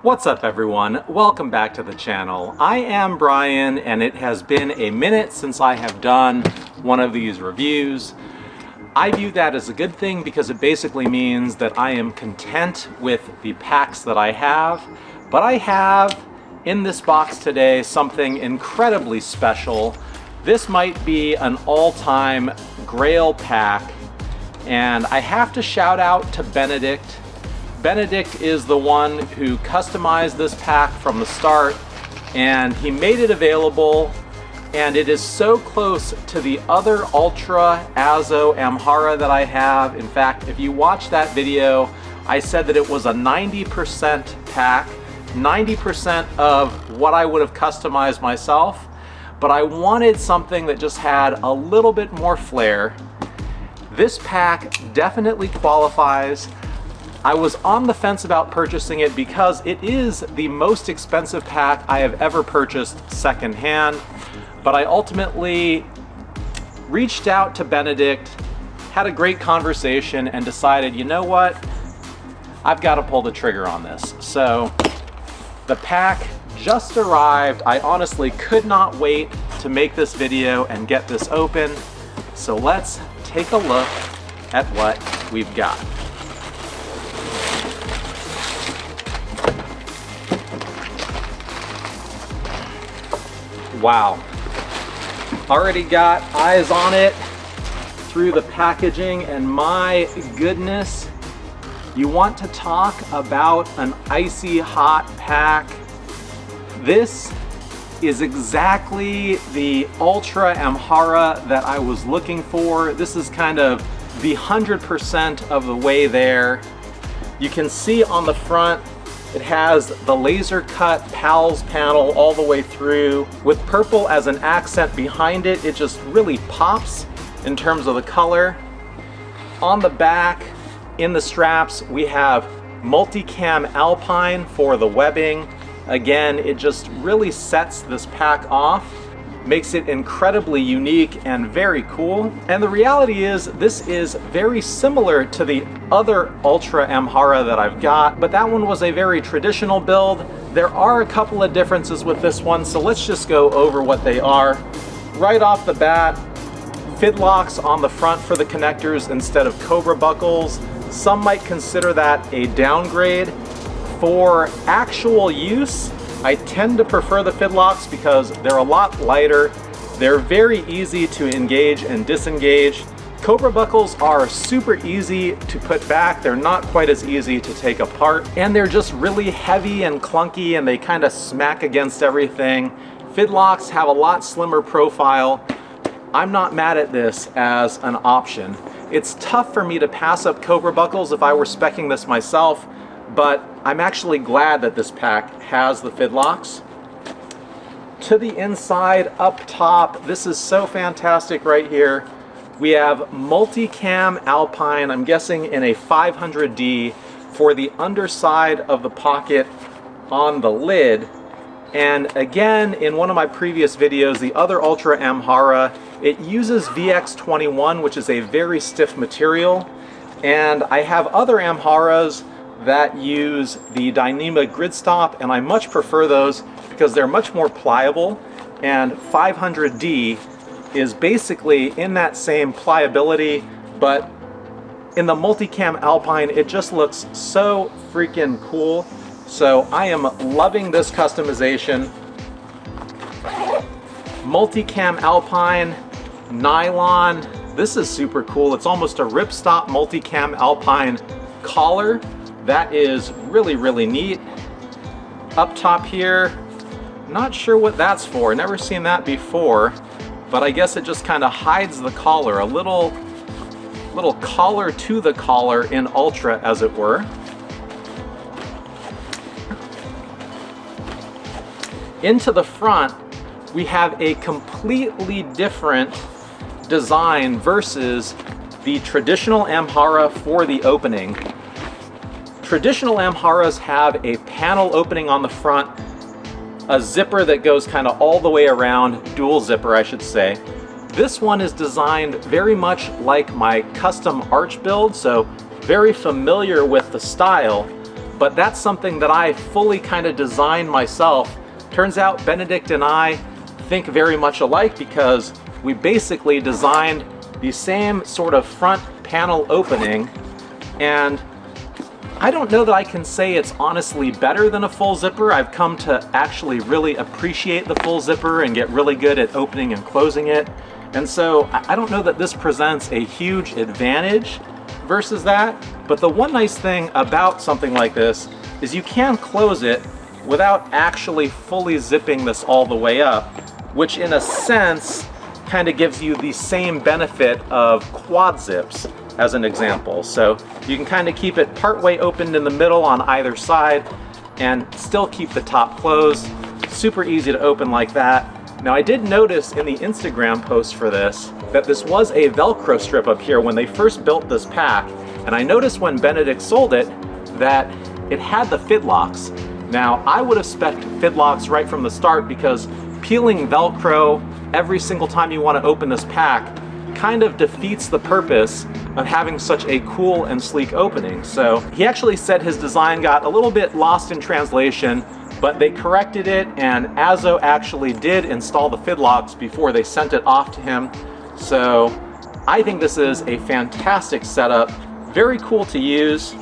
What's up everyone? Welcome back to the channel. I am Brian and it has been a minute since I have done one of these reviews. I view that as a good thing because it basically means that I am content with the packs that I have, but I have in this box today something incredibly special. This might be an all-time grail pack, and I have to shout out to Benedict. Benedict is the one who customized this pack from the start, and he made it available, and it is so close to the other Ultra Azo Amhara that I have. In fact, if you watch that video, I said that it was a 90% pack, 90% of what I would have customized myself, but I wanted something that just had a little bit more flair. This pack definitely qualifies. I was on the fence about purchasing it because it is the most expensive pack I have ever purchased secondhand, but I ultimately reached out to Benedict, had a great conversation, and decided, you know what, I've got to pull the trigger on this. So the pack just arrived. I honestly could not wait to make this video and get this open. So let's take a look at what we've got. Wow, already got eyes on it through the packaging, and my goodness, you want to talk about an icy hot pack. This is exactly the Ultra Amhara that I was looking for. This is kind of the 100% of the way there. You can see on the front it has the laser cut PALS panel all the way through. With purple as an accent behind it, it just really pops in terms of the color. On the back, in the straps, we have Multicam Alpine for the webbing. Again, it just really sets this pack off, makes it incredibly unique and very cool. And the reality is, this is very similar to the other Ultra Amhara that I've got, but that one was a very traditional build. There are a couple of differences with this one, so let's just go over what they are. Right off the bat, fid locks on the front for the connectors instead of Cobra buckles. Some might consider that a downgrade. For actual use, I tend to prefer the fid locks because they're a lot lighter. They're very easy to engage and disengage. Cobra buckles are super easy to put back. They're not quite as easy to take apart, and they're just really heavy and clunky, and they kind of smack against everything. Fid locks have a lot slimmer profile. I'm not mad at this as an option. It's tough for me to pass up Cobra buckles if I were speccing this myself, but I'm actually glad that this pack has the fid locks. To the inside, up top, this is so fantastic right here. We have Multicam Alpine, I'm guessing in a 500D, for the underside of the pocket on the lid. And again, in one of my previous videos, the other Ultra Amhara, it uses VX21, which is a very stiff material. And I have other Amharas that use the Dyneema grid stop, and I much prefer those because they're much more pliable, and 500D is basically in that same pliability, but in the Multicam Alpine it just looks so freaking cool. So I am loving this customization. Multicam Alpine, nylon, this is super cool. It's almost a ripstop Multicam Alpine collar. That is really, really neat. Up top here, not sure what that's for. Never seen that before, but I guess it just kind of hides the collar. A little collar to the collar in Ultra, as it were. Into the front, we have a completely different design versus the traditional Amhara for the opening. Traditional Amharas have a panel opening on the front, a zipper that goes kind of all the way around, dual zipper I should say. This one is designed very much like my custom arch build, so very familiar with the style, but that's something that I fully kind of designed myself. Turns out Benedict and I think very much alike because we basically designed the same sort of front panel opening, and I don't know that I can say it's honestly better than a full zipper. I've come to actually really appreciate the full zipper and get really good at opening and closing it. And so I don't know that this presents a huge advantage versus that, but the one nice thing about something like this is you can close it without actually fully zipping this all the way up, which in a sense kind of gives you the same benefit of quad zips as an example. So you can kind of keep it partway opened in the middle on either side and still keep the top closed. Super easy to open like that. Now I did notice in the Instagram post for this that this was a Velcro strip up here when they first built this pack, and I noticed when Benedict sold it that it had the Fidlocks. Now I would have spec'd Fidlocks right from the start because peeling Velcro every single time you want to open this pack kind of defeats the purpose of having such a cool and sleek opening. So he actually said his design got a little bit lost in translation, but they corrected it, and Azo actually did install the Fidlocks before they sent it off to him. So I think this is a fantastic setup, very cool to use.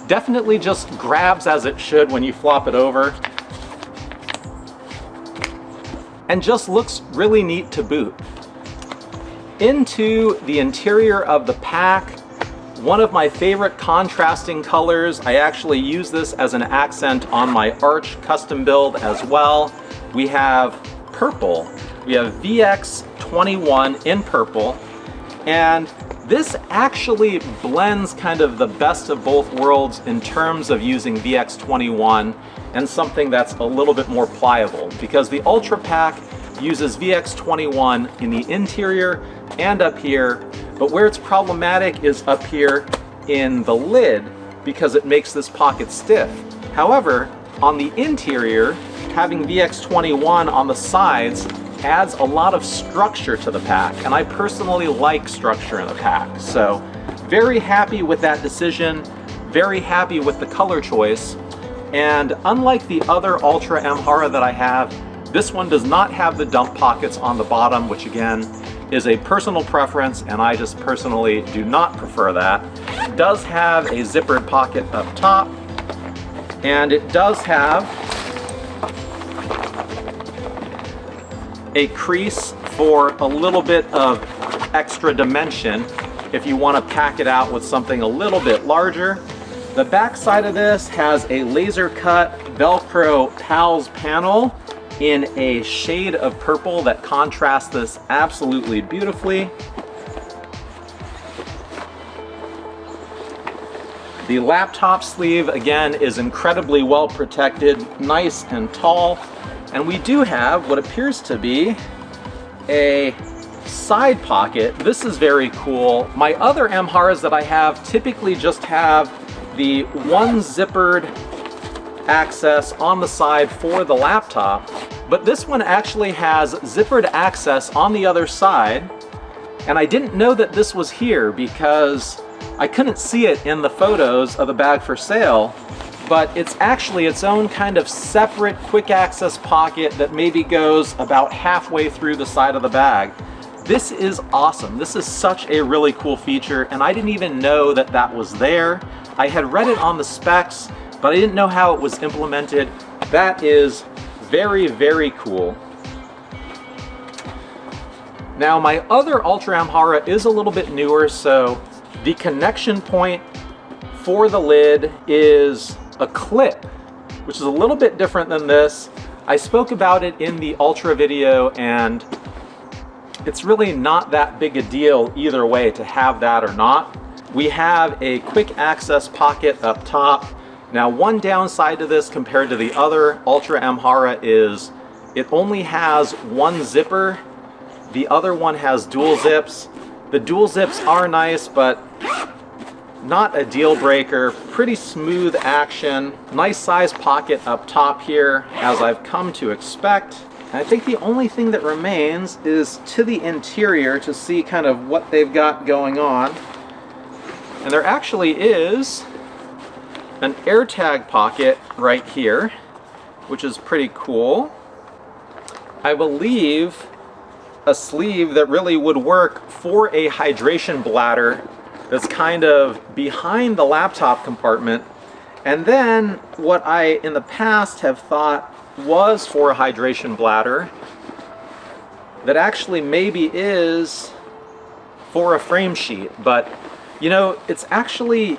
Definitely just grabs as it should when you flop it over, and just looks really neat to boot. Into the interior of the pack, one of my favorite contrasting colors. I actually use this as an accent on my arch custom build as well. We have purple. We have VX21 in purple, and this actually blends kind of the best of both worlds in terms of using VX21 and something that's a little bit more pliable, because the Ultra Pack uses VX21 in the interior and up here, but where it's problematic is up here in the lid because it makes this pocket stiff. However, on the interior, having VX21 on the sides adds a lot of structure to the pack, and I personally like structure in the pack. So very happy with that decision, very happy with the color choice, and unlike the other Ultra Amhara that I have, this one does not have the dump pockets on the bottom, which again is a personal preference, and I just personally do not prefer that. It does have a zippered pocket up top, and it does have a crease for a little bit of extra dimension if you want to pack it out with something a little bit larger. The back side of this has a laser cut Velcro PALS panel in a shade of purple that contrasts this absolutely beautifully. The laptop sleeve again is incredibly well protected, nice and tall. And we do have what appears to be a side pocket. This is very cool. My other Amharas that I have typically just have the one zippered access on the side for the laptop, but this one actually has zippered access on the other side. And I didn't know that this was here because I couldn't see it in the photos of the bag for sale, but it's actually its own kind of separate quick access pocket that maybe goes about halfway through the side of the bag. This is awesome. This is such a really cool feature, and I didn't even know that that was there. I had read it on the specs, but I didn't know how it was implemented. That is very, very cool. Now my other Ultra Amhara is a little bit newer, so the connection point for the lid is a clip, which is a little bit different than this. I spoke about it in the Ultra video, and it's really not that big a deal either way to have that or not. We have a quick access pocket up top. Now one downside to this compared to the other Ultra Amhara is it only has one zipper. The other one has dual zips. The dual zips are nice, but not a deal breaker, pretty smooth action, nice size pocket up top here, as I've come to expect. And I think the only thing that remains is to the interior to see kind of what they've got going on. And there actually is an AirTag pocket right here, which is pretty cool. I believe a sleeve that really would work for a hydration bladder that's kind of behind the laptop compartment. And then what I in the past have thought was for a hydration bladder that actually maybe is for a frame sheet. But you know, it's actually,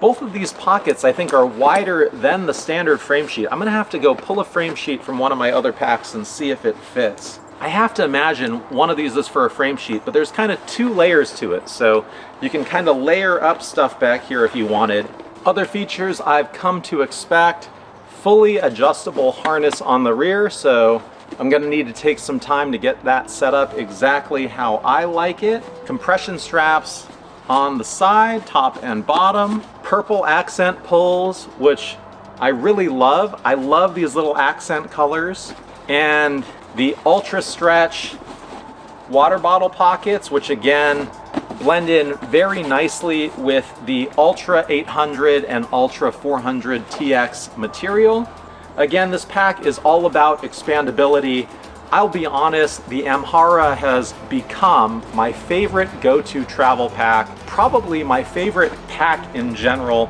both of these pockets I think are wider than the standard frame sheet. I'm gonna have to go pull a frame sheet from one of my other packs and see if it fits. I have to imagine one of these is for a frame sheet, but there's kind of 2 layers to it, so you can kind of layer up stuff back here if you wanted. Other features I've come to expect: fully adjustable harness on the rear, so I'm gonna need to take some time to get that set up exactly how I like it. Compression straps on the side, top and bottom. Purple accent pulls, which I really love. I love these little accent colors. And the ultra stretch water bottle pockets, which again blend in very nicely with the Ultra 800 and Ultra 400 TX material. Again, this pack is all about expandability. I'll be honest, the Amhara has become my favorite go-to travel pack, probably my favorite pack in general.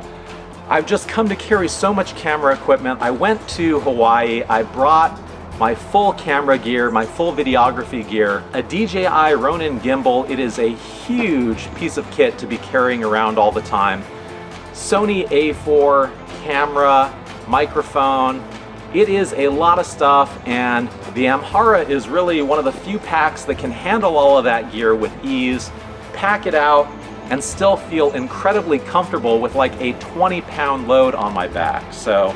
I've just come to carry so much camera equipment. I went to Hawaii, I brought my full camera gear, my full videography gear, a DJI Ronin gimbal. It is a huge piece of kit to be carrying around all the time. Sony A4 camera, microphone. It is a lot of stuff, and the Amhara is really one of the few packs that can handle all of that gear with ease, pack it out, and still feel incredibly comfortable with like a 20-pound load on my back. So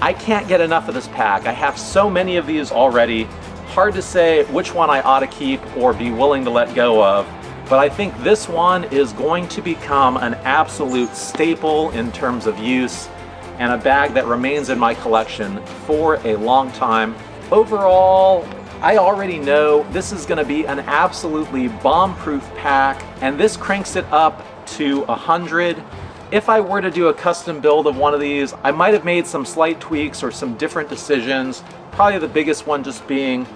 I can't get enough of this pack. I have so many of these already. Hard to say which one I ought to keep or be willing to let go of, but I think this one is going to become an absolute staple in terms of use, and a bag that remains in my collection for a long time. Overall, I already know this is gonna be an absolutely bomb-proof pack, and this cranks it up to 100. If I were to do a custom build of one of these, I might have made some slight tweaks or some different decisions. Probably the biggest one just being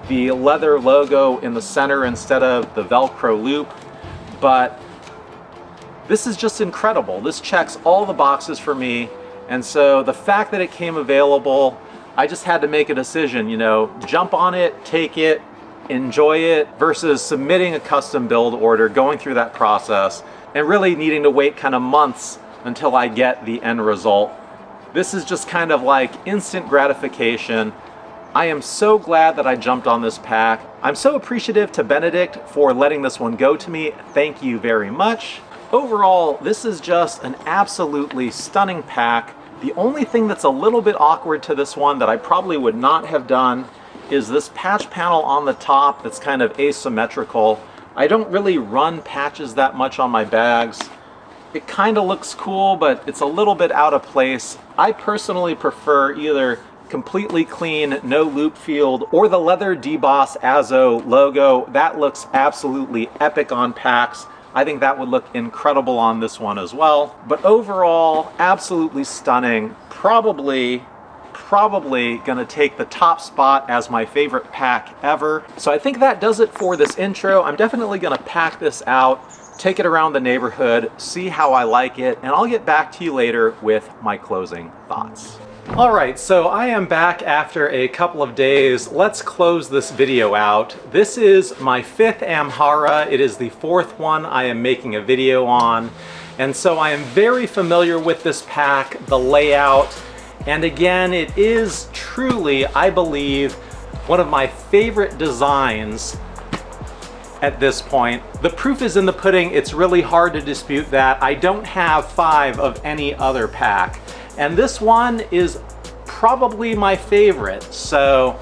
the leather logo in the center instead of the Velcro loop. But this is just incredible. This checks all the boxes for me. And so the fact that it came available, I just had to make a decision, you know, jump on it, take it, enjoy it, versus submitting a custom build order, going through that process, and really needing to wait kind of months until I get the end result. This is just kind of like instant gratification. I am so glad that I jumped on this pack. I'm so appreciative to Benedict for letting this one go to me. Thank you very much. Overall, this is just an absolutely stunning pack. The only thing that's a little bit awkward to this one that I probably would not have done is this patch panel on the top that's kind of asymmetrical. I don't really run patches that much on my bags. It kind of looks cool, but it's a little bit out of place. I personally prefer either completely clean, no loop field, or the leather deboss Azo logo. That looks absolutely epic on packs. I think that would look incredible on this one as well. But overall, absolutely stunning. Probably gonna take the top spot as my favorite pack ever. So I think that does it for this intro. I'm definitely gonna pack this out, take it around the neighborhood, see how I like it, and I'll get back to you later with my closing thoughts. All right, so I am back after a couple of days. Let's close this video out. This is my 5th Amhara. It is the 4th one I am making a video on. And so I am very familiar with this pack, the layout. And again, it is truly, I believe, one of my favorite designs at this point. The proof is in the pudding. It's really hard to dispute that. I don't have 5 of any other pack. And this one is probably my favorite. So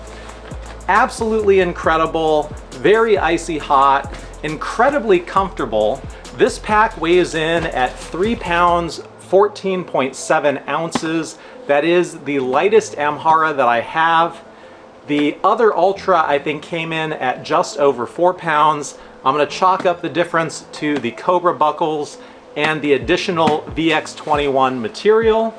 absolutely incredible, very icy hot, incredibly comfortable. This pack weighs in at 3 pounds, 14.7 ounces. That is the lightest Amhara that I have. The other Ultra, I think, came in at just over 4 pounds. I'm gonna chalk up the difference to the Cobra buckles and the additional VX21 material.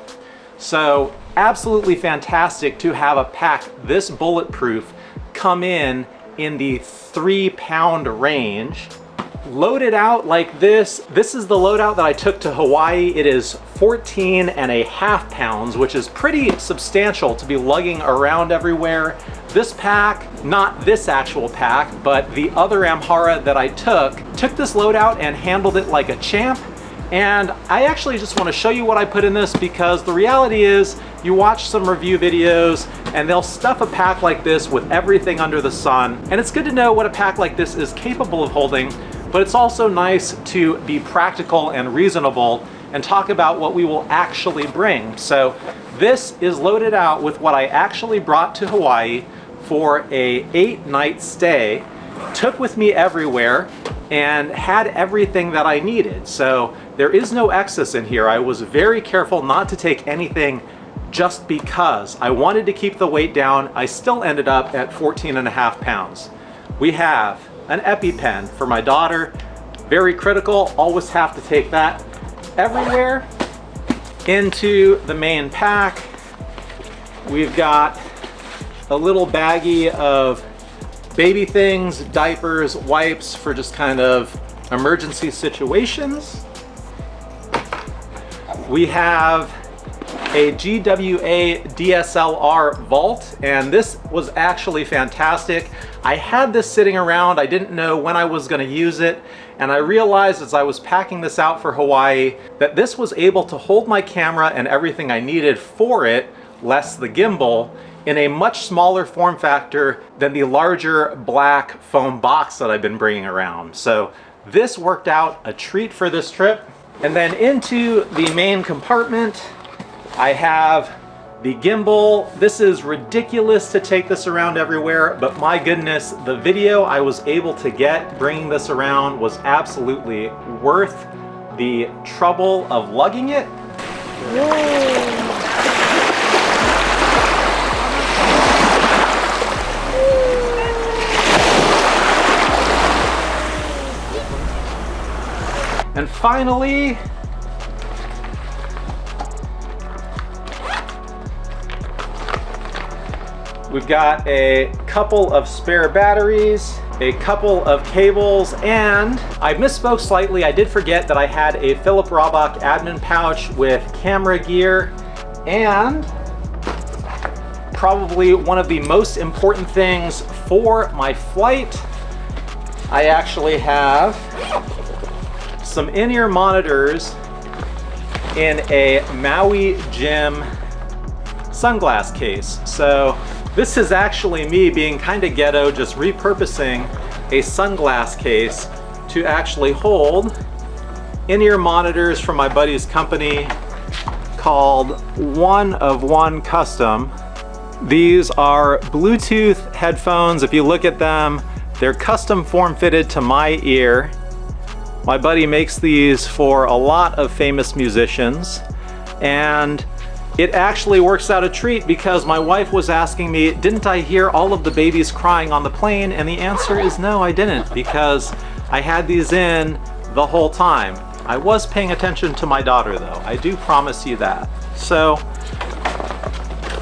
So absolutely fantastic to have a pack this bulletproof come in the 3 pound range. Loaded out like this is the loadout that I took to Hawaii. It is 14.5 pounds, which is pretty substantial to be lugging around everywhere. This pack, not this actual pack, but the other Amhara that I took this loadout and handled it like a champ. And I actually just want to show you what I put in this, because the reality is you watch some review videos and they'll stuff a pack like this with everything under the sun. And it's good to know what a pack like this is capable of holding, but it's also nice to be practical and reasonable and talk about what we will actually bring. So this is loaded out with what I actually brought to Hawaii for a 8-night stay, took with me everywhere, and had everything that I needed. So there is no excess in here. I was very careful not to take anything just because I wanted to keep the weight down. I still ended up at 14.5 pounds. We have an EpiPen for my daughter. Very critical, always have to take that everywhere. Into the main pack, we've got a little baggie of baby things, diapers, wipes for just kind of emergency situations. We have a GWA DSLR vault, and this was actually fantastic. I had this sitting around, I didn't know when I was gonna use it, and I realized as I was packing this out for Hawaii that this was able to hold my camera and everything I needed for it, less the gimbal, in a much smaller form factor than the larger black foam box that I've been bringing around. So this worked out a treat for this trip. And then into the main compartment, I have the gimbal. This is ridiculous to take this around everywhere, but my goodness, the video I was able to get bringing this around was absolutely worth the trouble of lugging it. Whoa. And finally, we've got a couple of spare batteries, a couple of cables, and I misspoke slightly. I did forget that I had a Philip Robach admin pouch with camera gear, and probably one of the most important things for my flight, I actually have some in-ear monitors in a Maui Gym sunglass case. So this is actually me being kind of ghetto, just repurposing a sunglass case to actually hold in-ear monitors from my buddy's company called One of One Custom. These are Bluetooth headphones. If you look at them, they're custom form fitted to my ear. My buddy makes these for a lot of famous musicians, and it actually works out a treat because my wife was asking me, didn't I hear all of the babies crying on the plane? And the answer is no, I didn't, because I had these in the whole time. I was paying attention to my daughter though, I do promise you that. So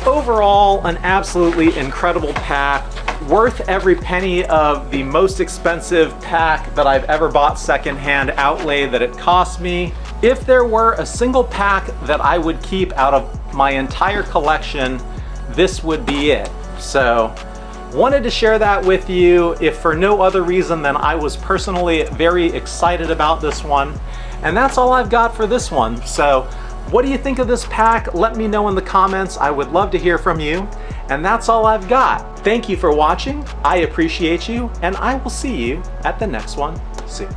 overall, an absolutely incredible pack. Worth every penny of the most expensive pack that I've ever bought secondhand outlay that it cost me. If there were a single pack that I would keep out of my entire collection, this would be it. So wanted to share that with you, if for no other reason than I was personally very excited about this one. And that's all I've got for this one. So what do you think of this pack? Let me know in the comments. I would love to hear from you. And that's all I've got. Thank you for watching. I appreciate you, and I will see you at the next one soon.